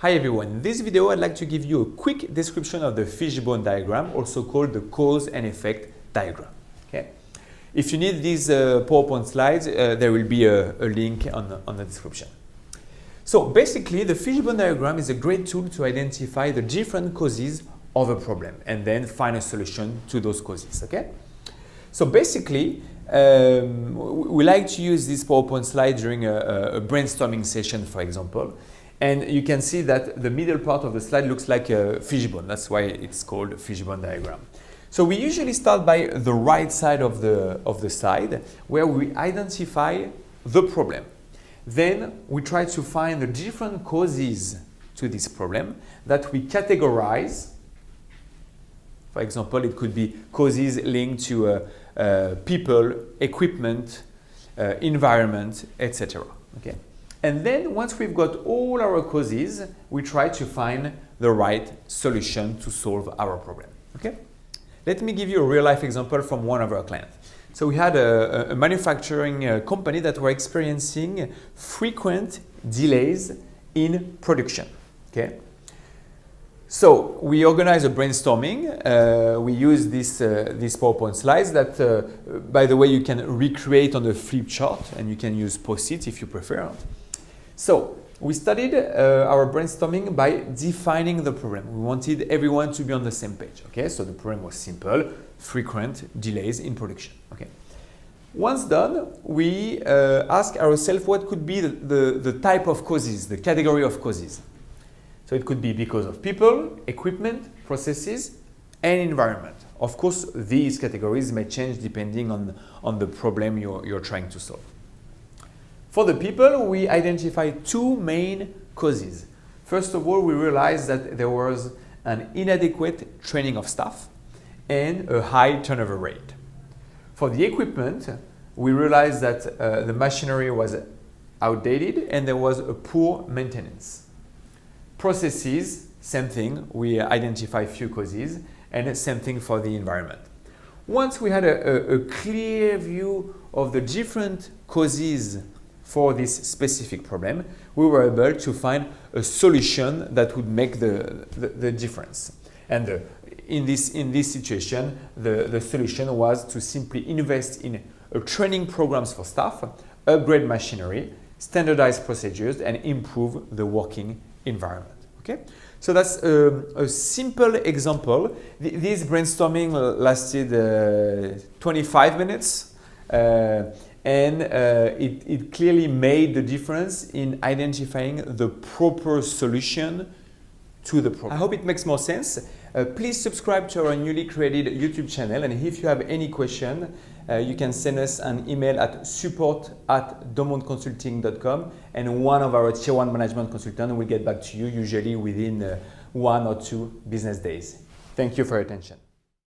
Hi everyone, in this video I'd like to give you a quick description of the fishbone diagram, also called the cause and effect diagram. Okay? If you need these PowerPoint slides, there will be a link on the description. So basically the fishbone diagram is a great tool to identify the different causes of a problem and then find a solution to those causes. Okay? So basically we like to use this PowerPoint slide during a brainstorming session, for example. And you can see that the middle part of the slide looks like a fishbone. That's why it's called a fishbone diagram. So we usually start by the right side of the slide, where we identify the problem. Then we try to find the different causes to this problem that we categorize. For example, it could be causes linked to people, equipment, environment, etc. Okay? And then once we've got all our causes, we try to find the right solution to solve our problem. Okay? Let me give you a real life example from one of our clients. So we had a manufacturing company that were experiencing frequent delays in production. Okay? So we organized a brainstorming. We use these PowerPoint slides that, by the way, you can recreate on the flip chart, and you can use Post-it if you prefer. So we started our brainstorming by defining the problem. We wanted everyone to be on the same page. Okay, so the problem was simple: frequent delays in production. Okay. Once done, we ask ourselves what could be the type of causes, the category of causes. So it could be because of people, equipment, processes, and environment. Of course, these categories may change depending on the problem you're trying to solve. For the people, we identify two main causes. First of all, we realized that there was an inadequate training of staff and a high turnover rate. For the equipment, we realized that the machinery was outdated and there was a poor maintenance. Processes, same thing, we identify a few causes, and same thing for the environment. Once we had a clear view of the different causes for this specific problem, we were able to find a solution that would make the difference. And in this situation, the solution was to simply invest in training programs for staff, upgrade machinery, standardize procedures, and improve the working environment. Okay? So that's a simple example. This brainstorming lasted 25 minutes. And it clearly made the difference in identifying the proper solution to the problem. I hope it makes more sense. Please subscribe to our newly created YouTube channel, and if you have any question, you can send us an email at support@domonconsulting.com, and one of our Tier 1 management consultants will get back to you, usually within 1 or 2 business days. Thank you for your attention.